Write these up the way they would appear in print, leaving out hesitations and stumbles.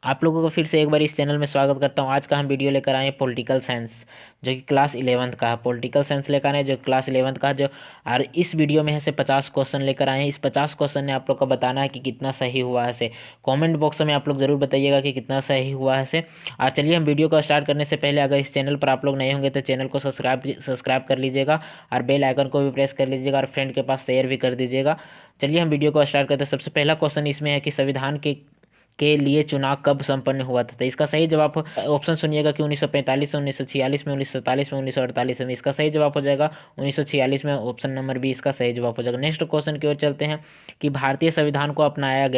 आप लोगों को फिर से एक बार इस चैनल में स्वागत करता हूं। आज का हम वीडियो लेकर आए हैं पॉलिटिकल साइंस, जो कि क्लास 11th का है। पॉलिटिकल साइंस लेकर आए हैं जो क्लास 11th का है, जो और इस वीडियो में है से 50 क्वेश्चन लेकर आए हैं। इस 50 क्वेश्चन ने आप लोग का बताना है कि कितना सही हुआ है से। कमेंट बॉक्स में आप लोग जरूर बताइएगा कि कितना सही हुआ है से। और चलिए हम वीडियो को स्टार्ट करने से पहले, अगर इस चैनल पर आप लोग नए होंगे तो चैनल को सब्सक्राइब कर लीजिएगा और बेल आइकन को भी प्रेस कर लीजिएगा और फ्रेंड के पास शेयर भी कर दीजिएगा। चलिए हम वीडियो को स्टार्ट करते हैं। सबसे पहला क्वेश्चन इसमें है कि संविधान के लिए चुनाव कब संपन्न हुआ था। तो इसका सही जवाब ऑप्शन सुनिएगा कि 1945 में, 1946 में, 1947 में, 1948 में। इसका सही जवाब हो जाएगा 1946 में। ऑप्शन नंबर बी इसका सही जवाब हो जाएगा। नेक्स्ट क्वेश्चन की ओर चलते हैं कि भारतीय संविधान को अपनाया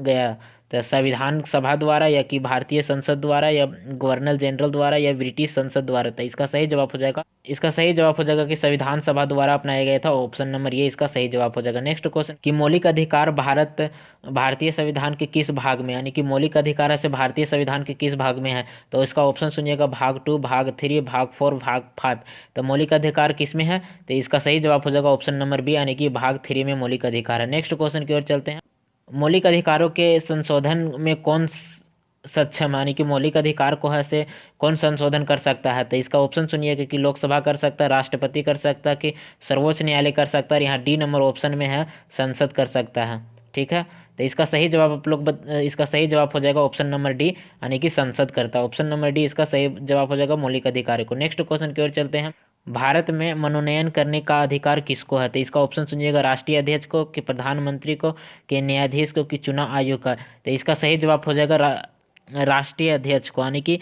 गया तो संविधान सभा द्वारा, या कि भारतीय संसद द्वारा, या गवर्नर जनरल द्वारा, या ब्रिटिश संसद द्वारा। तो इसका सही जवाब हो जाएगा कि संविधान सभा द्वारा अपनाया गया था। ऑप्शन नंबर ये इसका सही जवाब हो जाएगा। नेक्स्ट क्वेश्चन कि मौलिक अधिकार भारतीय संविधान के किस भाग में, यानी कि मौलिक अधिकार से भारतीय संविधान के किस भाग में है। तो इसका ऑप्शन सुनिएगा, भाग 2, भाग 3, भाग 4, भाग 5। तो मौलिक अधिकार किस में है, तो इसका सही जवाब हो जाएगा ऑप्शन नंबर बी, यानी कि भाग 3 में मौलिक अधिकार है। नेक्स्ट क्वेश्चन की ओर चलते हैं। मौलिक अधिकारों के संशोधन में कौन सक्षम, यानी कि मौलिक अधिकार को है से कौन संशोधन कर सकता है। तो इसका ऑप्शन सुनिएगा कि लोकसभा कर सकता है, राष्ट्रपति कर सकता है, कि सर्वोच्च न्यायालय कर सकता है। यहाँ डी नंबर ऑप्शन में है, संसद कर सकता है। ठीक है, तो इसका सही जवाब इसका सही जवाब हो जाएगा ऑप्शन नंबर डी, यानी कि संसद करता है। ऑप्शन नंबर डी इसका सही जवाब हो जाएगा मौलिक अधिकार को। नेक्स्ट क्वेश्चन की ओर चलते हैं। भारत में मनोनयन करने का अधिकार किसको है। तो इसका ऑप्शन सुनिएगा, राष्ट्रीय अध्यक्ष को, कि प्रधानमंत्री को, कि न्यायाधीश को, कि चुनाव आयोग का। तो इसका सही जवाब हो जाएगा राष्ट्रीय अध्यक्ष को, यानी कि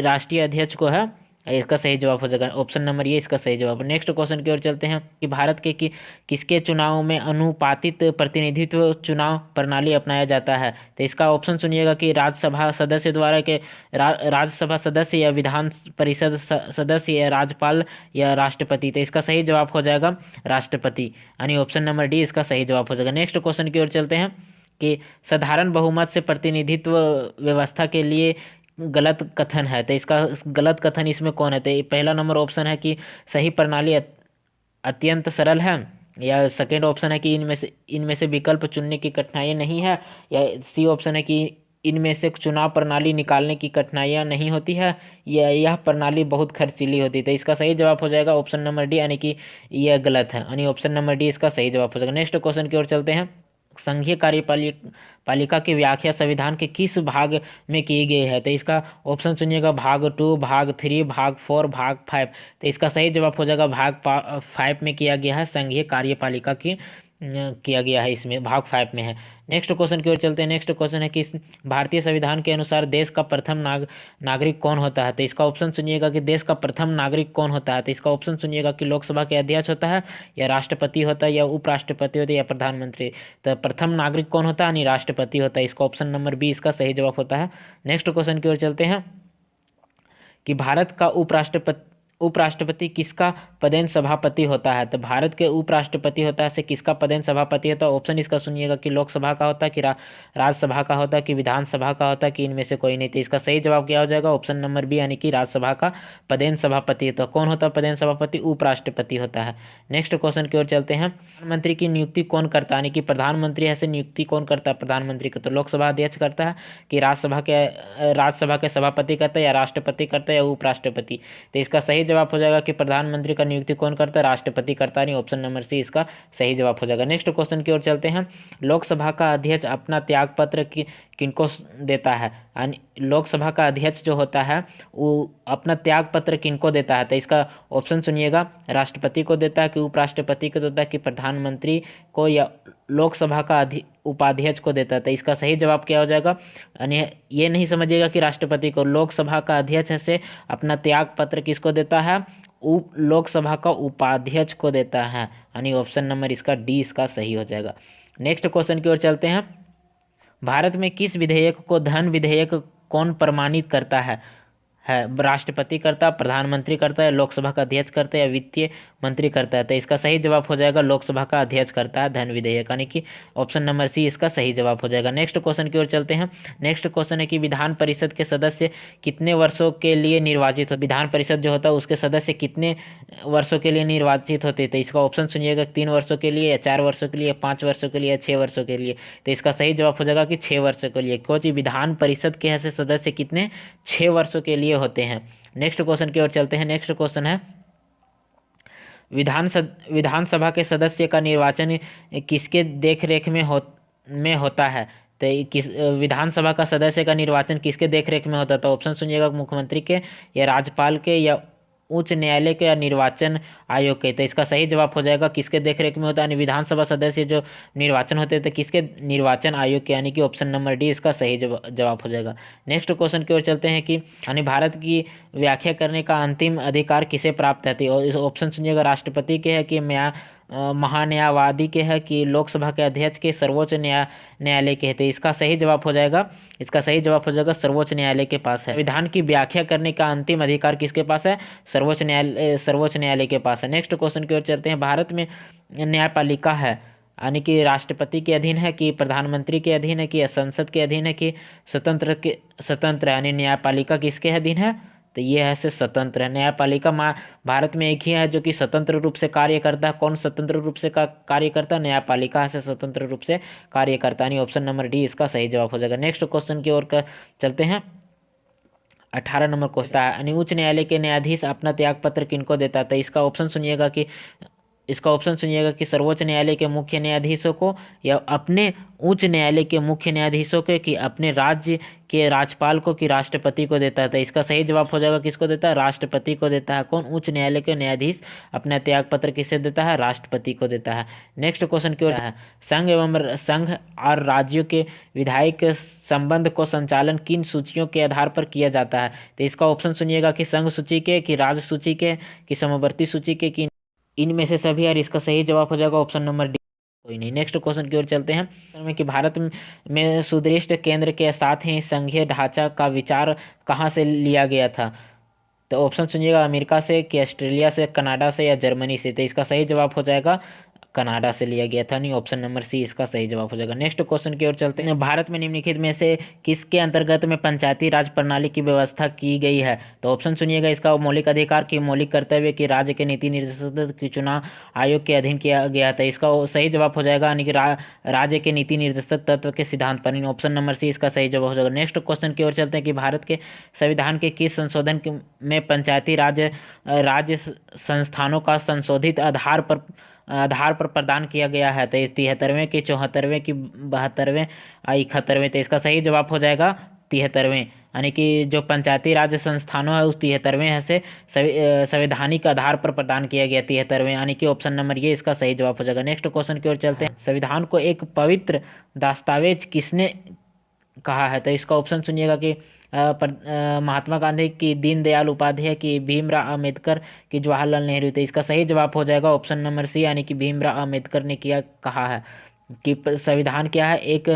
राष्ट्रीय अध्यक्ष को है। इसका सही जवाब हो जाएगा ऑप्शन नंबर ये इसका सही जवाब। नेक्स्ट क्वेश्चन की ओर चलते हैं कि भारत के किसके चुनाव में अनुपातित प्रतिनिधित्व चुनाव प्रणाली अपनाया जाता है। तो इसका ऑप्शन सुनिएगा कि राज्यसभा सदस्य द्वारा, के राज्यसभा सदस्य, या विधान परिषद सदस्य, या राज्यपाल, या राष्ट्रपति। तो इसका सही जवाब हो जाएगा राष्ट्रपति, यानी ऑप्शन नंबर डी इसका सही जवाब हो जाएगा। नेक्स्ट क्वेश्चन की ओर चलते हैं कि साधारण बहुमत से प्रतिनिधित्व व्यवस्था के लिए गलत कथन है। तो इसका गलत कथन इसमें कौन है। तो पहला नंबर ऑप्शन है कि सही प्रणाली अत्यंत सरल है, या सेकेंड ऑप्शन है कि इनमें से विकल्प चुनने की कठिनाइयाँ नहीं है, या सी ऑप्शन है कि इनमें से चुनाव प्रणाली निकालने की कठिनाइयाँ नहीं होती है, या यह प्रणाली बहुत खर्चीली होती है। तो इसका सही जवाब हो जाएगा ऑप्शन नंबर डी, यानी कि यह गलत है, यानी ऑप्शन नंबर डी इसका सही जवाब हो जाएगा। नेक्स्ट क्वेश्चन की ओर चलते हैं। संघीय कार्यपालिका की व्याख्या संविधान के किस भाग में की गई है। तो इसका ऑप्शन सुनिएगा, भाग 2, भाग 3, भाग 4, भाग 5। तो इसका सही जवाब हो जाएगा भाग 5 में किया गया है। संघीय कार्यपालिका की किया गया है, इसमें भाग 5 में है। नेक्स्ट क्वेश्चन की ओर चलते हैं। नेक्स्ट क्वेश्चन है कि भारतीय संविधान के अनुसार देश का प्रथम नागरिक कौन होता है। तो इसका ऑप्शन सुनिएगा कि देश का प्रथम नागरिक कौन होता है। तो इसका ऑप्शन सुनिएगा कि लोकसभा के अध्यक्ष होता है, या राष्ट्रपति होता है, या उपराष्ट्रपति होता है, या प्रधानमंत्री। तो प्रथम नागरिक कौन होता है, यानी राष्ट्रपति होता है। इसका ऑप्शन नंबर बी इसका सही जवाब होता है। नेक्स्ट क्वेश्चन की ओर चलते हैं कि भारत का उपराष्ट्रपति किसका पदेन सभापति होता है। तो भारत के उपराष्ट्रपति होता है से किसका पदेन सभापति होता है। ऑप्शन इसका सुनिएगा कि लोकसभा का होता है, कि राज्यसभा का होता है, कि विधानसभा का होता है, कि इनमें से कोई नहीं। तो इसका सही जवाब क्या हो जाएगा ऑप्शन नंबर बी, यानी कि राज्यसभा का पदेन सभापति। तो कौन होता है पदेन सभापति, उपराष्ट्रपति होता है। नेक्स्ट क्वेश्चन की ओर चलते हैं। प्रधानमंत्री की नियुक्ति कौन करता है, यानी कि प्रधानमंत्री ऐसे नियुक्ति कौन करता है प्रधानमंत्री को। तो लोकसभा अध्यक्ष करता है, कि राज्यसभा के सभापति करता है, या राष्ट्रपति करता है, या उपराष्ट्रपति। तो इसका सही जवाब हो जाएगा कि प्रधानमंत्री का नियुक्ति कौन करता है, राष्ट्रपति करता है, नहीं ऑप्शन नंबर सी इसका सही जवाब हो जाएगा। नेक्स्ट क्वेश्चन की ओर चलते हैं। लोकसभा का अध्यक्ष अपना त्यागपत्र किनको देता है, यानी लोकसभा का अध्यक्ष जो होता है वो अपना त्यागपत्र किनको देता है। तो इसका ऑप्शन सुनिएगा, राष्ट्रपति को देता है, कि उपराष्ट्रपति को देता है, कि प्रधानमंत्री को, या लोकसभा का उपाध्यक्ष को देता है। तो इसका सही जवाब क्या हो जाएगा, यानी ये नहीं समझिएगा कि राष्ट्रपति को, लोकसभा का अध्यक्ष से अपना त्याग पत्र किसको देता है, लोकसभा का उपाध्यक्ष को देता है, यानी ऑप्शन नंबर इसका डी इसका सही हो जाएगा। नेक्स्ट क्वेश्चन की ओर चलते हैं। भारत में किस विधेयक को धन विधेयक कौन प्रमाणित करता है। है। राष्ट्रपति करता है, प्रधानमंत्री करता है, लोकसभा का अध्यक्ष करता है या वित्तीय मंत्री करता है। तो इसका सही जवाब हो जाएगा लोकसभा का अध्यक्ष करता है धन विधेयक, यानी कि ऑप्शन नंबर सी इसका सही जवाब हो जाएगा। नेक्स्ट क्वेश्चन की ओर चलते हैं। नेक्स्ट क्वेश्चन है कि विधान परिषद के सदस्य कितने वर्षों के लिए निर्वाचित हो। विधान परिषद जो होता है उसके सदस्य कितने वर्षों के लिए निर्वाचित होते। तो इसका ऑप्शन सुनिएगा, 3 वर्षों के लिए या 4 वर्षों के लिए, 5 वर्षों के लिए या 6 वर्षों के लिए। तो इसका सही जवाब हो जाएगा कि 6 वर्षों के लिए, क्योंकि विधान परिषद के ऐसे सदस्य कितने 6 वर्षों के लिए होते हैं। नेक्स्ट क्वेश्चन की ओर चलते हैं। नेक्स्ट क्वेश्चन है विधानसभा के सदस्य का निर्वाचन किसके देखरेख में होता है। तो किस विधानसभा का सदस्य का निर्वाचन किसके देखरेख में होता है। तो ऑप्शन सुनिएगा, मुख्यमंत्री के या राज्यपाल के या उच्च न्यायालय के या निर्वाचन आयोग के। तो इसका सही जवाब हो जाएगा किसके देखरेख में होता है, यानी विधानसभा सदस्य जो निर्वाचन होते हैं तो किसके, निर्वाचन आयोग के, यानी कि ऑप्शन नंबर डी इसका सही जवाब हो जाएगा। नेक्स्ट क्वेश्चन की ओर चलते हैं कि यानी भारत की व्याख्या करने का अंतिम अधिकार किसे प्राप्त है। तो इस ऑप्शन सुनिएगा, राष्ट्रपति के है कि महान्यायवादी के है कि लोकसभा के अध्यक्ष के, सर्वोच्च न्यायालय के है। तो इसका सही जवाब हो जाएगा, इसका सही जवाब हो जाएगा सर्वोच्च न्यायालय के पास है। संविधान की व्याख्या करने का अंतिम अधिकार किसके पास है, सर्वोच्च न्यायालय के पास है। नेक्स्ट क्वेश्चन की ओर चलते हैं। भारत में न्यायपालिका है यानी कि राष्ट्रपति के अधीन है कि प्रधानमंत्री के अधीन है कि संसद के अधीन है कि स्वतंत्र यानी न्यायपालिका किसके अधीन है। तो ये है से स्वतंत्र है। न्यायपालिका भारत में एक ही है जो कि स्वतंत्र रूप से कार्य करता है। कौन स्वतंत्र रूप से कार्य करता है, न्यायपालिका से स्वतंत्र रूप से कार्य करता है। ऑप्शन नंबर डी इसका सही जवाब हो जाएगा। नेक्स्ट क्वेश्चन की ओर चलते हैं। 18 नंबर क्वेश्चन है, यानी उच्च न्यायालय के न्यायाधीश अपना त्याग पत्र किनको देता है। तो इसका ऑप्शन सुनिएगा कि सर्वोच्च न्यायालय के मुख्य न्यायाधीशों को या अपने उच्च न्यायालय के मुख्य न्यायाधीशों को कि अपने राज्य के राज्यपाल को कि राष्ट्रपति को देता है। तो इसका सही जवाब हो जाएगा किसको देता है, राष्ट्रपति को देता है। कौन, उच्च न्यायालय के न्यायाधीश अपना त्याग पत्र किसे देता है, राष्ट्रपति को देता है। नेक्स्ट क्वेश्चन की ओर है, संघ और राज्यों के विधायिक संबंध को संचालन किन सूचियों के आधार पर किया जाता है। तो इसका ऑप्शन सुनिएगा कि संघ सूची के, कि राज्य सूची के, कि समवर्ती सूची के, कि इनमें से सभी। और इसका सही जवाब हो जाएगा ऑप्शन नंबर डी, कोई नहीं। नेक्स्ट क्वेश्चन की ओर चलते हैं कि भारत में सुदृढ़ केंद्र के साथ ही संघीय ढांचा का विचार कहाँ से लिया गया था। तो ऑप्शन सुनिएगा, अमेरिका से कि ऑस्ट्रेलिया से, कनाडा से या जर्मनी से। तो इसका सही जवाब हो जाएगा कनाडा से लिया गया था, नहीं ऑप्शन नंबर सी इसका सही जवाब हो जाएगा। नेक्स्ट क्वेश्चन की ओर चलते हैं। भारत में निम्नलिखित में से किसके अंतर्गत में पंचायती राज प्रणाली की व्यवस्था की गई है। तो ऑप्शन सुनिएगा, इसका मौलिक अधिकार की, मौलिक कर्तव्य की, राज्य के नीति निर्देशक की, चुनाव आयोग के अधीन किया गया था। इसका सही जवाब हो जाएगा यानी कि राज्य के नीति निर्देशक तत्व के सिद्धांत पर, ऑप्शन नंबर सी इसका सही जवाब हो जाएगा। नेक्स्ट क्वेश्चन की ओर चलते हैं कि भारत के संविधान के किस संशोधन में पंचायती राज्य संस्थानों का संशोधित आधार पर प्रदान किया गया है। तो 73वें की, 74वें की, 72वें, 71वें। तो इसका सही जवाब हो जाएगा 73वें, यानी कि जो पंचायती राज संस्थानों है उस 73वें है से संवैधानिक आधार पर प्रदान किया गया 73वें, यानी कि ऑप्शन नंबर ये इसका सही जवाब हो जाएगा। नेक्स्ट क्वेश्चन की ओर चलते हैं। संविधान को एक पवित्र दस्तावेज किसने कहा है। तो इसका ऑप्शन सुनिएगा कि महात्मा गांधी की, दीनदयाल उपाध्याय की, भीमराव अम्बेडकर की, जवाहरलाल नेहरू। तो इसका सही जवाब हो जाएगा ऑप्शन नंबर सी, यानी कि भीमराव अम्बेडकर ने कहा है कि संविधान क्या है, एक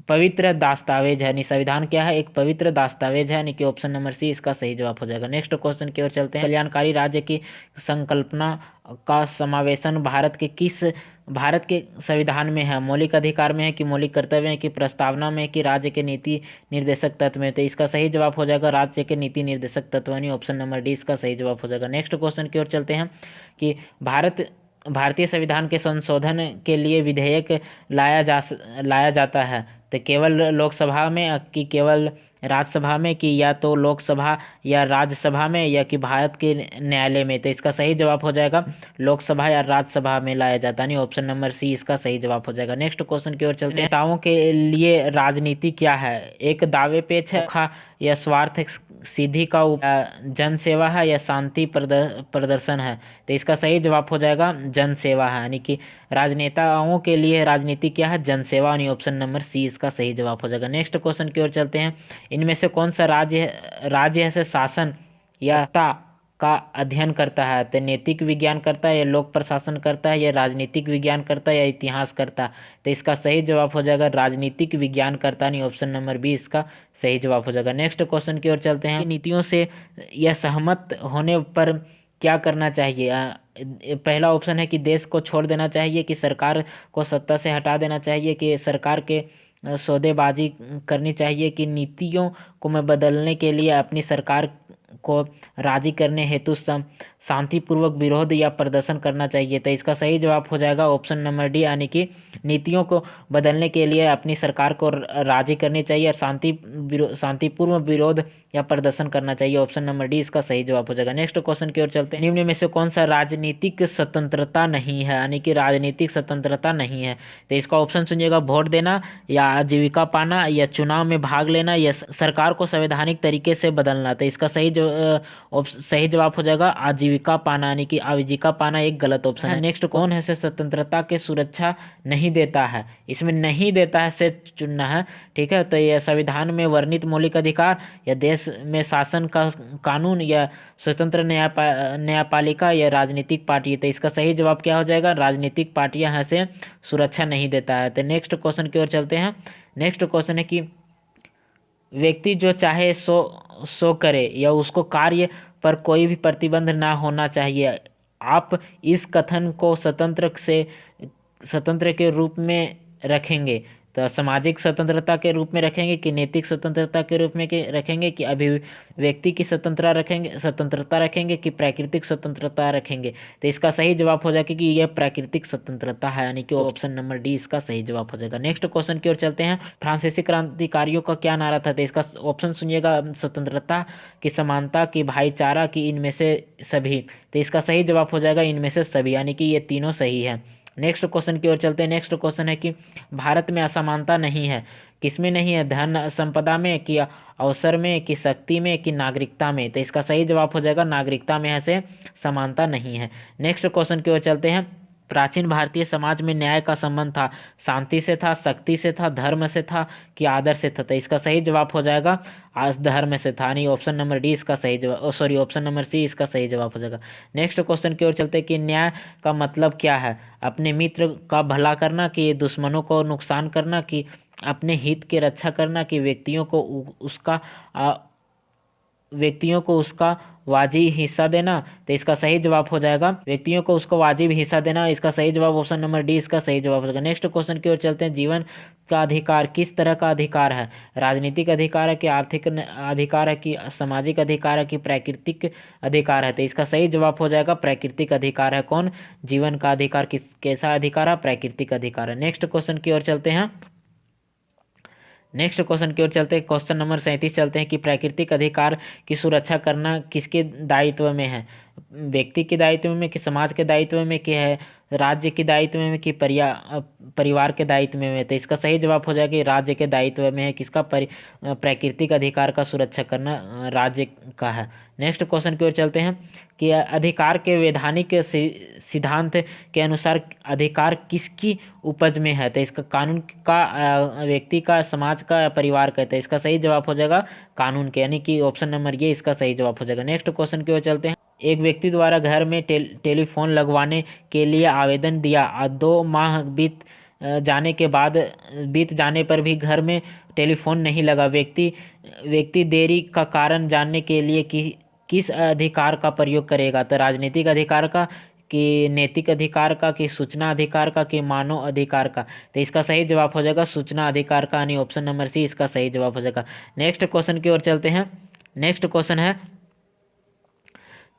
पवित्र दस्तावेज है। संविधान क्या है, एक पवित्र दस्तावेज है, यानी कि ऑप्शन नंबर सी इसका सही जवाब हो जाएगा। नेक्स्ट क्वेश्चन की ओर चलते हैं। कल्याणकारी राज्य की संकल्पना का समावेशन भारत के संविधान में है, मौलिक अधिकार में है कि मौलिक कर्तव्य है कि प्रस्तावना में कि राज्य के नीति निर्देशक तत्व में। तो इसका सही जवाब हो जाएगा राज्य के नीति निर्देशक तत्व, यानी ऑप्शन नंबर डी इसका सही जवाब हो जाएगा। नेक्स्ट क्वेश्चन की ओर चलते हैं कि भारतीय संविधान के संशोधन के लिए विधेयक लाया जाता है। तो केवल लोकसभा में कि केवल राज्यसभा में, कि या तो लोकसभा या राज्यसभा में, या कि भारत के न्यायालय में। तो इसका सही जवाब हो जाएगा लोकसभा या राज्यसभा में लाया जाता है, ऑप्शन नंबर सी इसका सही जवाब हो जाएगा। नेक्स्ट क्वेश्चन की ओर चलते हैं। नेताओं के लिए राजनीति क्या है, एक दावे पेच है या स्वार्थ सिद्धि का जन सेवा है या शांति प्रदर्शन है। तो इसका सही जवाब हो जाएगा जन सेवा है, यानी कि राजनेताओं के लिए राजनीति क्या है, जन सेवा, यानी ऑप्शन नंबर सी इसका सही जवाब हो जाएगा। नेक्स्ट क्वेश्चन की ओर चलते हैं। इनमें से कौन सा राज्य है से शासन या का अध्ययन करता है? तो नैतिक विज्ञान करता है, या लोक प्रशासन करता है, या राजनीतिक विज्ञान करता है, या इतिहास करता है? तो इसका सही जवाब हो जाएगा राजनीतिक विज्ञान करता, नहीं, ऑप्शन नंबर बी इसका सही जवाब हो जाएगा। नेक्स्ट क्वेश्चन की ओर चलते हैं। नीतियों से यह सहमत होने पर क्या करना चाहिए? पहला ऑप्शन है कि देश को छोड़ देना चाहिए, कि सरकार को सत्ता से हटा देना चाहिए, कि सरकार के सौदेबाजी करनी चाहिए, कि नीतियों को मैं बदलने के लिए अपनी सरकार को राजी करने हेतु शांतिपूर्वक विरोध या प्रदर्शन करना चाहिए। तो इसका सही जवाब हो जाएगा ऑप्शन नंबर डी, यानी कि नीतियों को बदलने के लिए अपनी सरकार को राजी करनी चाहिए और शांतिपूर्ण विरोध या प्रदर्शन करना चाहिए। ऑप्शन नंबर डी इसका सही जवाब हो जाएगा। नेक्स्ट क्वेश्चन की ओर चलते हैं। निम्न में से कौन सा राजनीतिक स्वतंत्रता नहीं है, यानी कि राजनीतिक स्वतंत्रता नहीं है? तो इसका ऑप्शन सुनिएगा, वोट देना, या आजीविका पाना, या चुनाव में भाग लेना, या सरकार को संवैधानिक तरीके से बदलना। तो इसका सही जवाब हो जाएगा आजीविका पाना, यानी कि आजीविका पाना एक गलत ऑप्शन है। नेक्स्ट, कौन है से स्वतंत्रता के सुरक्षा नहीं देता है? इसमें नहीं देता है से चुनना है, ठीक है। तो यह संविधान में वर्णित मौलिक अधिकार, या देश में शासन का कानून, या स्वतंत्र न्यायपालिका, या राजनीतिक पार्टी। तो इसका सही जवाब क्या हो जाएगा? राजनीतिक पार्टियां हैं से सुरक्षा नहीं देता है। तो नेक्स्ट क्वेश्चन की ओर चलते हैं। नेक्स्ट क्वेश्चन है कि व्यक्ति जो चाहे सो करे, या उसको कार्य पर कोई भी प्रतिबंध ना होना चाहिए। आप इस कथन को स्वतंत्र के रूप में रखेंगे? तो सामाजिक स्वतंत्रता के रूप में रखेंगे, कि नैतिक स्वतंत्रता के रूप में रखेंगे, कि अभिव्यक्ति की स्वतंत्रता रखेंगे, कि प्राकृतिक स्वतंत्रता रखेंगे? तो इसका सही जवाब हो जाएगा कि यह प्राकृतिक स्वतंत्रता है, यानी कि ऑप्शन नंबर डी इसका सही जवाब हो जाएगा। नेक्स्ट क्वेश्चन की ओर चलते हैं। फ्रांसीसी क्रांतिकारियों का क्या नारा था? तो इसका ऑप्शन सुनिएगा, स्वतंत्रता, की समानता, की भाईचारा, की इनमें से सभी। तो इसका सही जवाब हो जाएगा इनमें से सभी, यानी कि ये तीनों सही है। नेक्स्ट क्वेश्चन की ओर चलते हैं। नेक्स्ट क्वेश्चन है कि भारत में असमानता नहीं है, किसमें नहीं है? धन संपदा में, कि अवसर में, कि शक्ति में, कि नागरिकता में? तो इसका सही जवाब हो जाएगा नागरिकता में है से समानता नहीं है। नेक्स्ट क्वेश्चन की ओर चलते हैं। प्राचीन भारतीय समाज में न्याय का संबंध था, शांति से था, शक्ति से था, धर्म से था, कि आदर से था? तो इसका सही जवाब हो जाएगा धर्म से था, नहीं, ऑप्शन नंबर डी इसका सही जवाब, सॉरी, ऑप्शन नंबर सी इसका सही जवाब हो जाएगा। नेक्स्ट क्वेश्चन की ओर चलते हैं कि न्याय का मतलब क्या है? अपने मित्र का भला करना, कि दुश्मनों को नुकसान करना, कि अपने हित की रक्षा करना, कि व्यक्तियों को उसका वाजिब हिस्सा देना? तो इसका सही जवाब हो जाएगा व्यक्तियों को उसको वाजिब हिस्सा देना। इसका सही जवाब ऑप्शन नंबर डी इसका सही जवाब हो जाएगा। नेक्स्ट क्वेश्चन की ओर चलते हैं। जीवन का अधिकार किस तरह का अधिकार है? राजनीतिक अधिकार है, कि आर्थिक अधिकार है, कि सामाजिक अधिकार है, कि प्राकृतिक अधिकार है? तो इसका सही जवाब हो जाएगा प्राकृतिक अधिकार है। कौन? जीवन का अधिकार कैसा अधिकार है? प्राकृतिक अधिकार है। नेक्स्ट क्वेश्चन की ओर चलते हैं। नेक्स्ट क्वेश्चन की ओर चलते हैं। क्वेश्चन नंबर 37 चलते हैं कि प्राकृतिक अधिकार की सुरक्षा करना किसके दायित्व में है? व्यक्ति के दायित्व में, कि समाज के दायित्व में, कि है राज्य के दायित्व में, कि परिवार के दायित्व में? तो इसका सही जवाब हो जाएगा कि राज्य के दायित्व में है। किसका? प्राकृतिक अधिकार का सुरक्षा करना राज्य का है। नेक्स्ट क्वेश्चन की ओर चलते हैं कि अधिकार के वैधानिक सिद्धांत के अनुसार अधिकार किसकी उपज में है? तो इसका कानून का, व्यक्ति का, समाज का, या परिवार का? तो इसका सही जवाब हो जाएगा कानून के, यानी कि ऑप्शन नंबर ये इसका सही जवाब हो जाएगा। नेक्स्ट क्वेश्चन की ओर चलते हैं। एक व्यक्ति द्वारा घर में टेलीफोन लगवाने के लिए आवेदन दिया और 2 माह बीत जाने पर भी घर में टेलीफोन नहीं लगा। व्यक्ति देरी का कारण जानने के लिए किस अधिकार का प्रयोग करेगा? तो राजनीतिक अधिकार का, कि नैतिक अधिकार का, कि सूचना अधिकार का, कि मानव अधिकार का? तो इसका सही जवाब हो जाएगा सूचना अधिकार का, यानी ऑप्शन नंबर सी इसका सही जवाब हो जाएगा। नेक्स्ट क्वेश्चन की ओर चलते हैं। नेक्स्ट क्वेश्चन है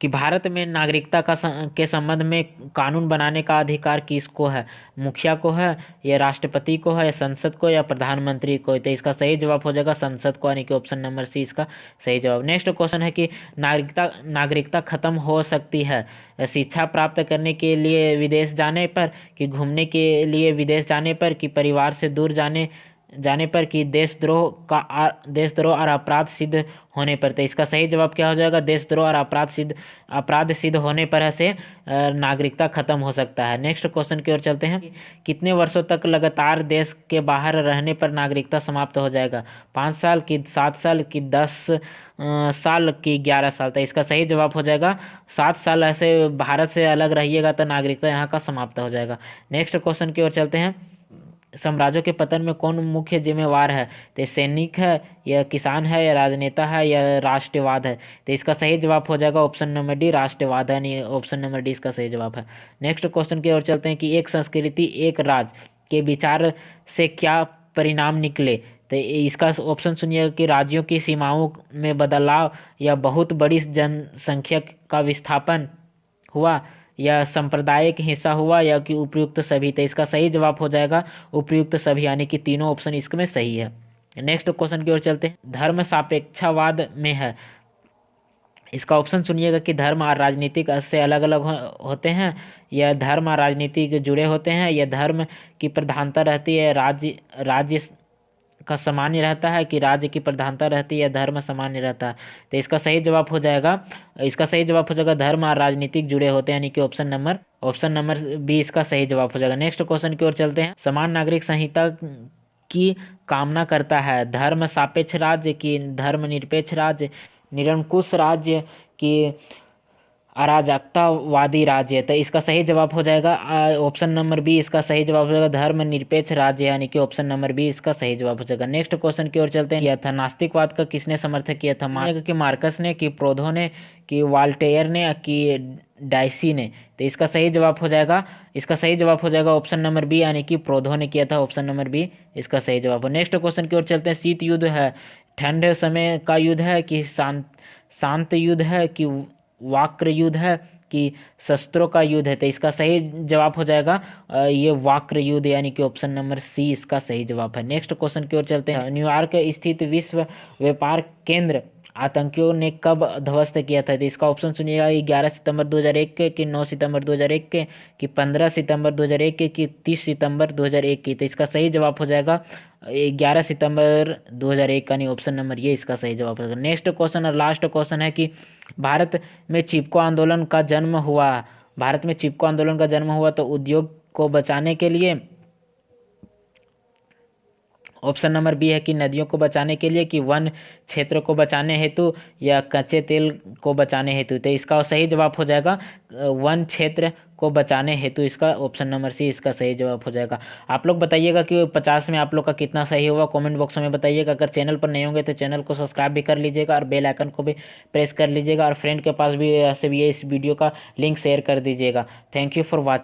कि भारत में नागरिकता के संबंध में कानून बनाने का अधिकार किसको है? मुखिया को है, या राष्ट्रपति को है, या संसद को, या प्रधानमंत्री को? तो इसका सही जवाब हो जाएगा संसद को, यानी कि ऑप्शन नंबर सी इसका सही जवाब। नेक्स्ट क्वेश्चन है कि नागरिकता खत्म हो सकती है शिक्षा प्राप्त करने के लिए विदेश जाने पर, कि घूमने के लिए विदेश जाने पर, कि परिवार से दूर जाने जाने पर कि देशद्रोह और अपराध सिद्ध होने पर। तो इसका सही जवाब क्या हो जाएगा? देशद्रोह और अपराध सिद्ध होने पर से नागरिकता खत्म हो सकता है। नेक्स्ट क्वेश्चन की ओर चलते हैं। कितने वर्षों तक लगातार देश के बाहर रहने पर नागरिकता समाप्त हो जाएगा? 5 साल की, 7 साल की, 10 साल की, 11 साल? तो इसका सही जवाब हो जाएगा 7 साल। ऐसे भारत से अलग रहिएगा तो नागरिकता यहाँ का समाप्त हो जाएगा। नेक्स्ट क्वेश्चन की ओर चलते हैं। साम्राज्यों के पतन में कौन मुख्य जिम्मेवार है? तो सैनिक है, या किसान है, या राजनेता है, या राष्ट्रवाद है? तो इसका सही जवाब हो जाएगा ऑप्शन नंबर डी, राष्ट्रवाद है। नहीं, ऑप्शन नंबर डी इसका सही जवाब है। नेक्स्ट क्वेश्चन की ओर चलते हैं कि एक संस्कृति एक राज्य के विचार से क्या परिणाम निकले? तो इसका ऑप्शन सुनिए कि राज्यों की सीमाओं में बदलाव, या बहुत बड़ी जनसंख्या का विस्थापन हुआ, या सांप्रदायिक हिंसा हुआ, या कि उपयुक्त सभी? तो इसका सही जवाब हो जाएगा उपयुक्त सभी, यानी कि तीनों ऑप्शन इसमें सही है। नेक्स्ट क्वेश्चन की ओर चलते हैं। धर्म सापेक्षवाद में है। इसका ऑप्शन सुनिएगा कि धर्म और राजनीतिक से अलग अलग होते हैं, या धर्म और राजनीतिक जुड़े होते हैं, या धर्म की प्रधानता रहती है, राज्य का सामान्य रहता है, कि राज्य की प्रधानता रहती है, या धर्म सामान्य रहता है? तो इसका सही जवाब हो जाएगा धर्म और राजनीतिक जुड़े होते हैं, यानी कि ऑप्शन नंबर बी इसका सही जवाब हो जाएगा। नेक्स्ट क्वेश्चन की ओर चलते हैं। समान नागरिक संहिता की कामना करता है धर्म सापेक्ष राज्य की धर्मनिरपेक्ष राज्य, निरंकुश राज्य की अराजकतावादी राज्य? तो इसका सही जवाब हो जाएगा ऑप्शन नंबर बी इसका सही जवाब हो जाएगा धर्मनिरपेक्ष राज्य, यानी कि ऑप्शन नंबर बी इसका सही जवाब हो जाएगा। नेक्स्ट क्वेश्चन की ओर चलते हैं। किया था नास्तिकवाद का किसने समर्थन किया था? कि मार्कस ने, कि प्रोधो ने, कि वाल्टेयर ने, कि डाइसी ने? तो इसका सही जवाब हो जाएगा ऑप्शन नंबर बी, यानी कि प्रोधो ने किया था। ऑप्शन नंबर बी इसका सही जवाब हो। नेक्स्ट क्वेश्चन की ओर चलते हैं। शीत युद्ध है, ठंडे समय का युद्ध है, कि शांत युद्ध है, कि वाक्र युद्ध है, कि शस्त्रों का युद्ध है? तो इसका सही जवाब हो जाएगा ये वाक्र युद्ध, यानी कि ऑप्शन नंबर सी इसका सही जवाब है। नेक्स्ट क्वेश्चन की ओर चलते हैं। न्यूयॉर्क स्थित विश्व व्यापार केंद्र आतंकियों ने कब ध्वस्त किया था? तो इसका ऑप्शन सुनिएगा 11 सितंबर 2001 के, कि 9 सितंबर 2001 के, कि 15 सितंबर 2001 के, कि 30 सितंबर 2001 की? तो इसका सही जवाब हो जाएगा 11 सितंबर 2001 का, नहीं, ऑप्शन नंबर ये इसका सही जवाब होगा। नेक्स्ट क्वेश्चन और लास्ट क्वेश्चन है कि भारत में चिपको आंदोलन का जन्म हुआ तो उद्योग को बचाने के लिए? ऑप्शन नंबर बी है कि नदियों को बचाने के लिए, कि वन क्षेत्र को बचाने हेतु, या कच्चे तेल को बचाने हेतु? तो इसका सही जवाब हो जाएगा वन क्षेत्र को बचाने हेतु। इसका ऑप्शन नंबर सी इसका सही जवाब हो जाएगा। आप लोग बताइएगा कि 50 में आप लोग का कितना सही हुआ, कमेंट बॉक्स में बताइएगा। अगर चैनल पर नहीं होंगे तो चैनल को सब्सक्राइब भी कर लीजिएगा, और बेल आइकन को भी प्रेस कर लीजिएगा, और फ्रेंड के पास भी ऐसे भी इस वीडियो का लिंक शेयर कर दीजिएगा। Thank you for watching.